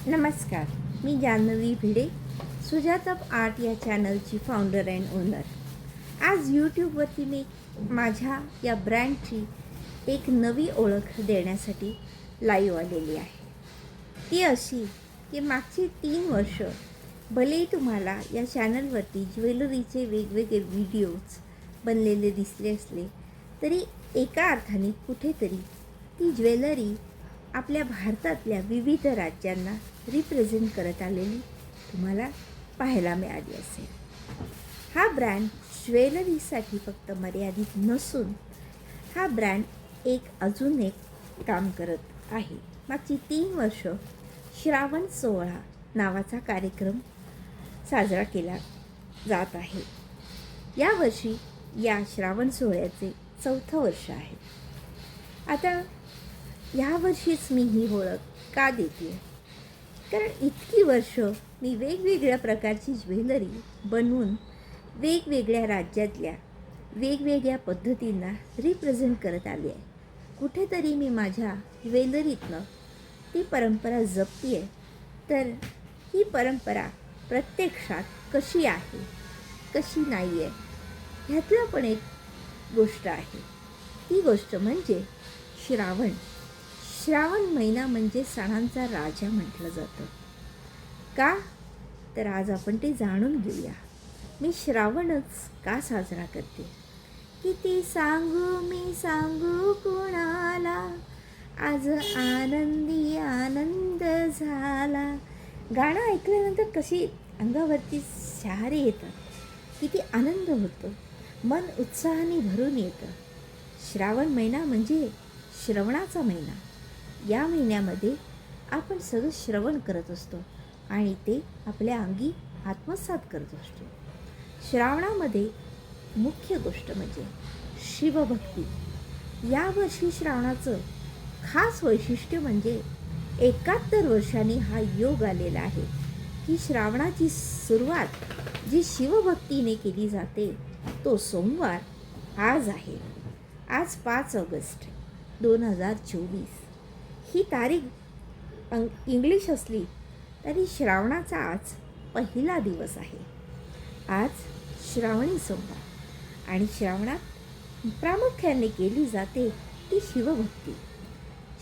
नमस्कार. मी जान्हवी भिडे, सुजाताप आर्ट या चॅनलची founder and owner. आज यूट्यूबवरती मी माझ्या या ब्रँडची एक नवी ओळख देण्यासाठी लाईव्ह आलेली आहे. ती अशी की मागची 3 वर्ष भलेही तुम्हाला या चॅनलवरती ज्वेलरीचे वेगवेगळे व्हिडिओज बनलेले दिसले असले तरी एका अर्थाने कुठेतरी ती ज्वेलरी आपल्या भारतातल्या विविध राज्यांना रिप्रेझेंट करत आलेली तुम्हाला पाहायला मिळाली असेल. हा ब्रँड ज्वेलरीसाठी फक्त मर्यादित नसून हा ब्रँड अजून एक काम करत आहे. मागची 3 वर्ष श्रावण सोहळा नावाचा कार्यक्रम साजरा केला जात आहे. यावर्षी या श्रावण सोहळ्याचे 4थं वर्ष आहे. आता यावर्षीच मी ही ओळख का देते? कारण इतकी वर्ष मी वेगवेगळ्या प्रकारची ज्वेलरी बनवून वेगवेगळ्या राज्यातल्या वेगवेगळ्या पद्धतींना रिप्रेझेंट करत आली आहे. कुठेतरी मी माझ्या ज्वेलरीतनं ती परंपरा जपते आहे. तर ही परंपरा प्रत्यक्षात कशी आहे कशी नाही आहे ह्यातलं पण एक गोष्ट आहे. ती गोष्ट म्हणजे श्रावण. श्रावण महिना म्हणजे सणांचा राजा म्हटलं जातं. का? तर आज आपण ते जाणून घेऊया. मी श्रावणच का साजरा करते? किती सांगू मी सांगू कुणाला, आज आनंदी आनंद झाला. गाणं ऐकल्यानंतर कशी अंगावरती शहारे येतात, किती आनंद होतो, मन उत्साहाने भरून येतं. श्रावण महिना म्हणजे श्रवणाचा महिना. या महिन्यामध्ये आपण सगळं श्रवण करत असतो आणि ते आपल्या अंगी आत्मसात करत असतो. श्रावणामध्ये मुख्य गोष्ट म्हणजे शिवभक्ती. यावर्षी श्रावणाचं खास वैशिष्ट्य म्हणजे 71 वर्षांनी हा योग आलेला आहे की श्रावणाची सुरुवात जी शिवभक्तीने केली जाते तो सोमवार आज आहे. आज 5 ऑगस्ट 2024. ही तारीख इंग्लिश असली तरी श्रावणाचा आज पहिला दिवस आहे. आज श्रावणी सोमवार आणि श्रावणात प्रामुख्याने केली जाते ती शिवभक्ती.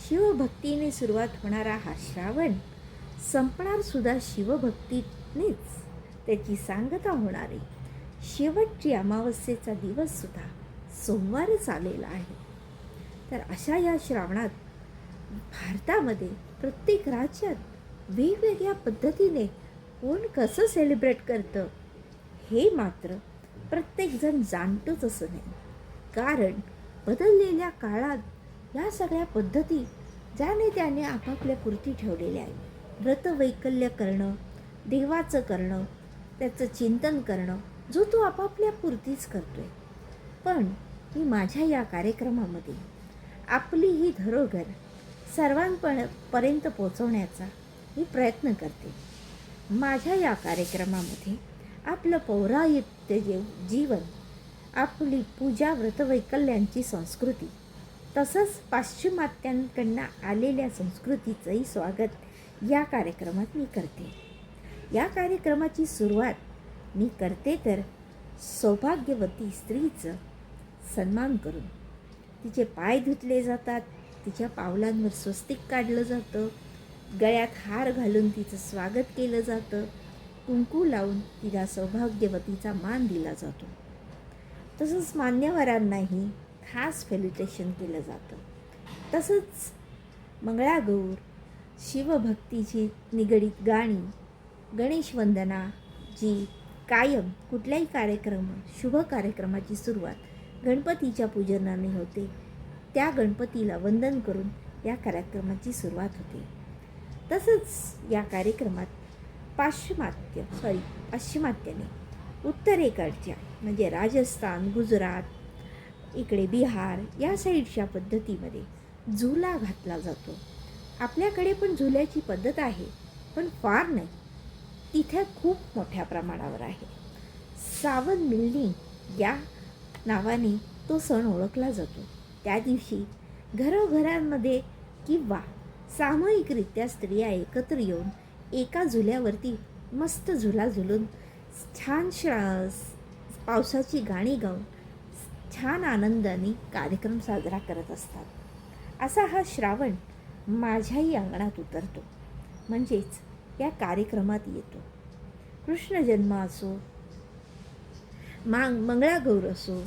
शिवभक्तीने सुरुवात होणारा हा श्रावण संपणार सुद्धा शिवभक्तीनेच. त्याची सांगता होणारी शेवटची अमावस्येचा दिवससुद्धा सोमवारच आलेला आहे. तर अशा या श्रावणात भारतामध्ये प्रत्येक राज्यात वेगवेगळ्या पद्धतीने कोण कसं सेलिब्रेट करतं हे मात्र प्रत्येकजण जाणतोच असं नाही. कारण बदललेल्या काळात या सगळ्या पद्धती ज्याने त्याने आपापल्या पुरती ठेवलेल्या आहेत. व्रतवैकल्य करणं, देवाचं करणं, त्याचं चिंतन करणं जो तो आपापल्या पुरतीच करतो आहे. पण मी माझ्या या कार्यक्रमामध्ये आपली ही धरोहर सर्वांपर्यंत पोचवण्याचा मी प्रयत्न करते. माझ्या या कार्यक्रमामध्ये आपलं पौराणिक जीवन, आपली पूजा व्रतवैकल्यांची संस्कृती तसंच पाश्चिमात्यांकडनं आलेल्या संस्कृतीचंही स्वागत या कार्यक्रमात मी करते. या कार्यक्रमाची सुरुवात मी करते तर सौभाग्यवती स्त्रीचं सन्मान करून. तिचे पाय धुतले जातात, तिच्या पावलांवर स्वस्तिक काढलं जातं, गळ्यात हार घालून तिचं स्वागत केलं जातं, कुंकू लावून तिला सौभाग्यवतीचा मान दिला जातो. तसंच मान्यवरांनाही खास फेलिटेशन केलं जातं. तसंच मंगळागौर, शिवभक्तीची निगडीत गाणी, गणेशवंदना जी कायम कुठल्याही शुभ कार्यक्रमाची सुरुवात गणपतीच्या पूजनाने होते, त्या गणपतीला वंदन करून या कार्यक्रमाची सुरुवात होते. तसंच या कार्यक्रमात पाश्चिमात्याने उत्तरेकडच्या म्हणजे राजस्थान, गुजरात, इकडे बिहार या साईडच्या पद्धतीमध्ये झुला घातला जातो. आपल्याकडे पण झुल्याची पद्धत आहे, पण फार नाही. तिथे खूप मोठ्या प्रमाणावर आहे. सावन मिलनी या नावाने तो सण ओळखला जातो. त्या दिवशी घरोघरांमध्ये किंवा सामूहिकरित्या स्त्रिया एकत्र येऊन एका झुल्यावरती मस्त झुला झुलून छान पावसाची गाणी गाऊन छान आनंदाने कार्यक्रम साजरा करत असतात. असा हा श्रावण माझ्याही अंगणात उतरतो, म्हणजेच या कार्यक्रमात येतो. कृष्ण जन्म असो, मंगळागौर असो,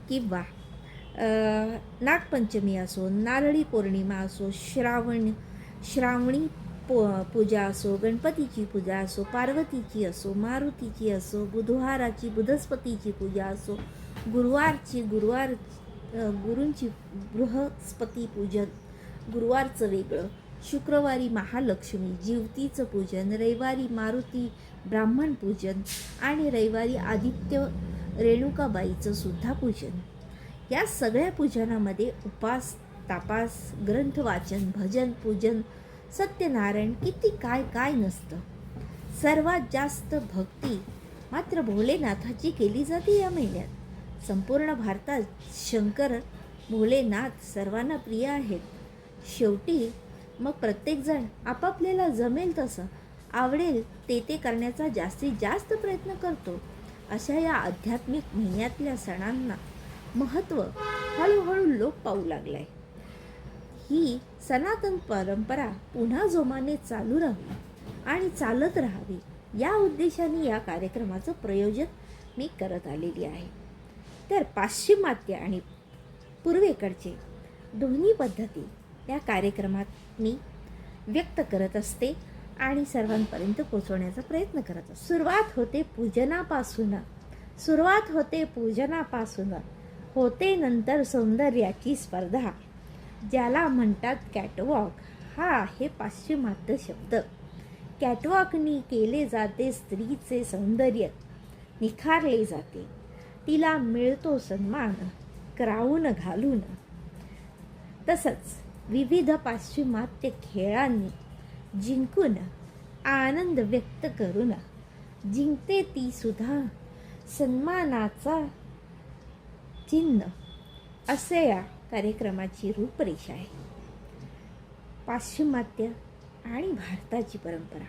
किंवा नागपंचमी असो, नारळी पौर्णिमा असो, श्रावणी पूजा असो, गणपतीची पूजा असो, पार्वतीची असो, मारुतीची असो, बुधवाराची बुधस्पतीची पूजा असो, गुरूंची बृहस्पती पूजन, गुरुवारचं वेगळं, शुक्रवारी महालक्ष्मी जिवतीचं पूजन, रविवारी मारुती ब्राह्मण पूजन आणि रविवारी आदित्य रेणुकाबाईचं सुद्धा पूजन. या सगळ्या पूजनामध्ये उपास, तापास, ग्रंथ वाचन, भजन, पूजन, सत्यनारायण, किती काय काय नसतं. सर्वात जास्त भक्ती मात्र भोलेनाथाची केली जाते या महिन्यात. संपूर्ण भारतात शंकर भोलेनाथ सर्वांना प्रिय आहेत. शेवटी मग प्रत्येकजण आपापल्याला जमेल तसं, आवडेल ते करण्याचा जास्तीत जास्त प्रयत्न करतो. अशा या आध्यात्मिक महिन्यातल्या सणांना महत्त्व हळूहळू लोप पाहू लागलाय. ही सनातन परंपरा पुन्हा जोमाने चालू राहावी आणि चालत राहावी या उद्देशाने या कार्यक्रमाचं प्रयोजन मी करत आलेली आहे. तर पाश्चिमात्य आणि पूर्वेकडचे दोन्ही पद्धती या कार्यक्रमात मी व्यक्त करत असते आणि सर्वांपर्यंत पोहोचवण्याचा प्रयत्न करत असते. सुरुवात होते पूजनापासून होते नंतर सौंदर्याची स्पर्धा, ज्याला म्हणतात कॅटवॉक. हा आहे पाश्चिमात्य शब्द. कॅटवॉकनी केले जाते स्त्रीचे सौंदर्य, निखारले जाते, तिला मिळतो सन्मान क्राऊन घालून. तसंच विविध पाश्चिमात्य खेळांनी जिंकून आनंद व्यक्त करून जिंकते ती सुद्धा सन्मानाचा चिन्ह, असे या कार्यक्रमाची रूपरेषा आहे. पाश्चिमात्य आणि भारताची परंपरा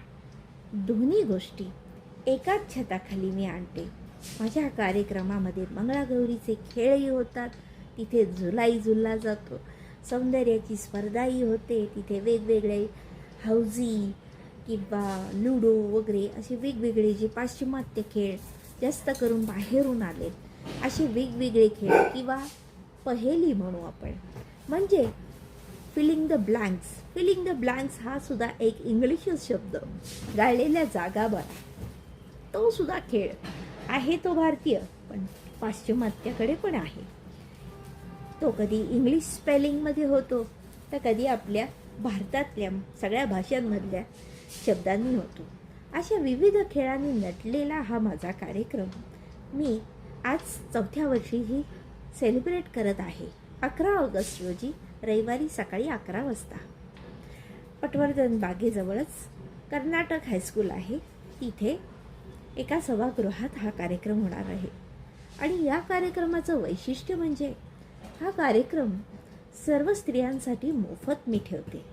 दोन्ही गोष्टी एकाच छताखाली मी आणते. माझ्या कार्यक्रमामध्ये मंगळागौरीचे खेळही होतात, तिथे झुलाही झुलला जातो, सौंदर्याची स्पर्धाही होते, तिथे वेगवेगळे हौजी किंवा लुडो वगैरे असे वेगवेगळे जे पाश्चिमात्य खेळ जास्त करून बाहेरून आलेत असे वेगवेगळे खेळ, किंवा पहेली म्हणू आपण, म्हणजे फिलिंग द ब्लँक्स हा सुद्धा एक इंग्लिशच शब्द, गाळलेल्या जागा बरा, तो सुद्धा खेळ आहे. तो भारतीय पण पाश्चिमात्याकडे पण आहे. तो कधी इंग्लिश स्पेलिंगमध्ये होतो तर कधी आपल्या भारतातल्या सगळ्या भाषांमधल्या शब्दांनी होतो. अशा विविध खेळांनी नटलेला हा माझा कार्यक्रम मी आज 4थ्या वर्षीही सेलिब्रेट करत आहे. 11 ऑगस्ट रोजी रविवारी सकाळी 11 वाजता पटवर्धन बागेजवळच कर्नाटक हायस्कूल आहे, तिथे एका सभागृहात हा कार्यक्रम होणार आहे. आणि या कार्यक्रमाचं वैशिष्ट्य म्हणजे हा कार्यक्रम सर्व स्त्रियांसाठी मोफत मी ठेवते.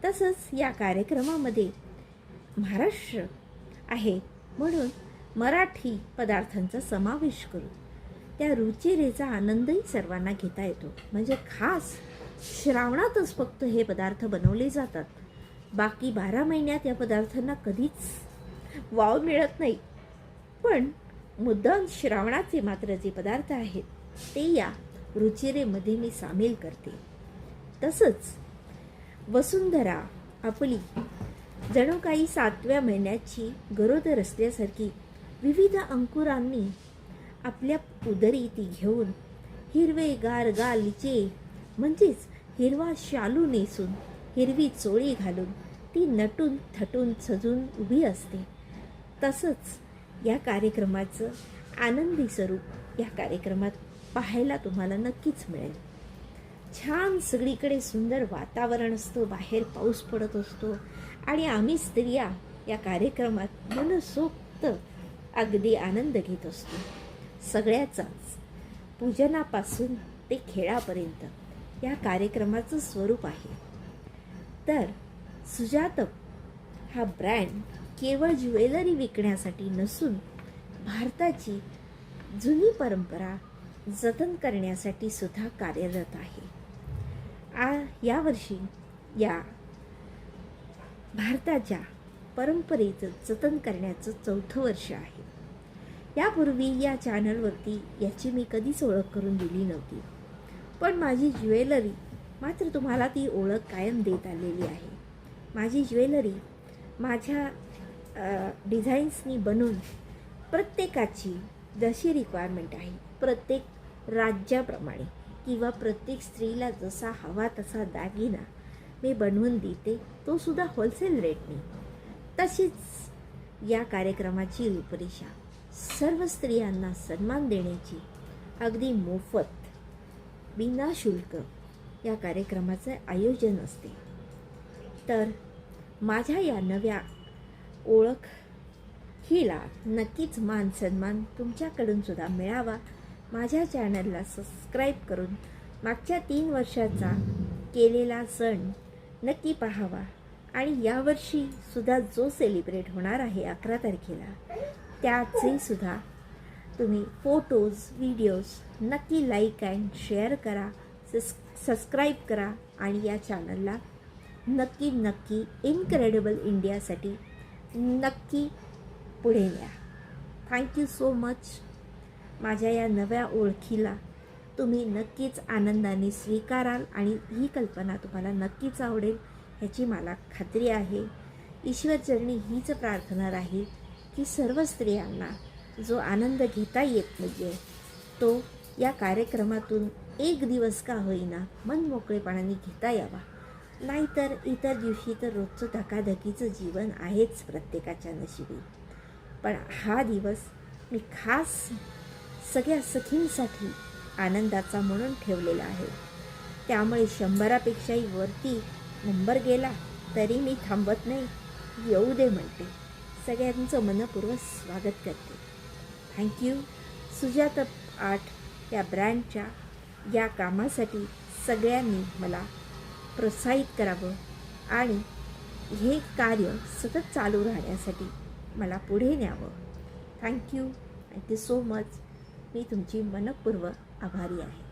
तसंच या कार्यक्रमामध्ये महाराष्ट्र आहे म्हणून मराठी पदार्थांचा समावेश करून त्या रुचिरेचा आनंदही सर्वांना घेता येतो. म्हणजे खास श्रावणातच फक्त हे पदार्थ बनवले जातात, बाकी 12 महिन्यात या पदार्थांना कधीच वाव मिळत नाही. पण मुद्दाम श्रावणाचे मात्र जे पदार्थ आहेत ते या रुचिरेमध्ये मी सामील करते. तसंच वसुंधरा आपली जणू काही 7व्या महिन्याची गरोदर असल्यासारखी विविध अंकुरांनी आपल्या उदरी ती घेऊन हिरवेगार गालीचे म्हणजेच हिरवा शालू नेसून हिरवी चोळी घालून ती नटून थटून सजून उभी असते. तसंच या कार्यक्रमाचं आनंदी स्वरूप या कार्यक्रमात पाहायला तुम्हाला नक्कीच मिळेल. छान सगळीकडे सुंदर वातावरण असतं, बाहेर पाऊस पडत असतो आणि आम्ही स्त्रिया या कार्यक्रमात मनसोक्त अगदी आनंद घेत असतो. सगळ्याचाच पूजनापासून ते खेळापर्यंत या कार्यक्रमाचं स्वरूप आहे. तर सुजातप हा ब्रँड केवळ ज्वेलरी विकण्यासाठी नसून भारताची जुनी परंपरा जतन करण्यासाठी सुद्धा कार्यरत आहे. यावर्षी या भारताच्या परंपरेचं जतन करण्याचं 4थं वर्ष आहे. यापूर्वी या चॅनलवरती याची मी कधीच ओळख करून दिली नव्हती, पण माझी ज्वेलरी मात्र तुम्हाला ती ओळख कायम देत आलेली आहे. माझी ज्वेलरी माझ्या डिझाईन्सनी बनवून प्रत्येकाची जशी रिक्वायरमेंट आहे, प्रत्येक राज्याप्रमाणे किंवा प्रत्येक स्त्रीला जसा हवा तसा दागिना मी बनवून देते, तो सुद्धा होलसेल रेटने. तशीच या कार्यक्रमाची रूपरेषा सर्व स्त्रियांना सन्मान देण्याची, अगदी मोफत विनाशुल्क या कार्यक्रमाचे आयोजन असते. तर माझ्या या नव्या ओळख हिला नक्कीच मान सन्मान तुमच्याकडून सुद्धा मिळावा. माझ्या चॅनलला सबस्क्राईब करून मागच्या 3 वर्षाचा केलेला सण नक्की पाहावा आणि यावर्षी सुद्धा जो सेलिब्रेट होणार आहे 11 तारखेला, त्याचे सुद्धा तुम्ही फोटोज व्हिडिओज नक्की लाईक अँड शेअर करा, सबस्क्राईब करा आणि या चॅनलला नक्की नक्की इनक्रेडिबल इंडियासाठी नक्की पुढे न्या. Thank you so much. माझ्या या नव्या ओळखीला तुम्ही नक्कीच आनंदाने स्वीकाराल आणि ही कल्पना तुम्हाला नक्कीच आवडेल ह्याची मला खात्री आहे. ईश्वरचरणी हीच प्रार्थना राहील की सर्व स्त्रियांना जो आनंद घेता येत नाही आहे तो या कार्यक्रमातून एक दिवस का होईना मन मोकळेपणाने घेता यावा. नाहीतर इतर दिवशी तर रोजचं धकाधकीचं जीवन आहेच प्रत्येकाच्या नशिबी. पण हा दिवस मी खास सगळ्या सखींसाठी आनंदाचा म्हणून ठेवलेला आहे. त्यामुळे 100पेक्षाही वरती नंबर गेला तरी मी थांबत नाही, येऊ दे म्हणते. सगळ्यांचं मनपूर्वक स्वागत करते. थँक्यू. सुजाता आर्ट या ब्रँडच्या या कामासाठी सगळ्यांनी मला प्रोत्साहित करावं आणि हे कार्य सतत चालू राहण्यासाठी मला पुढे न्यावं. Thank you so much. मी तुमची मनपूर्वक आभारी आहे.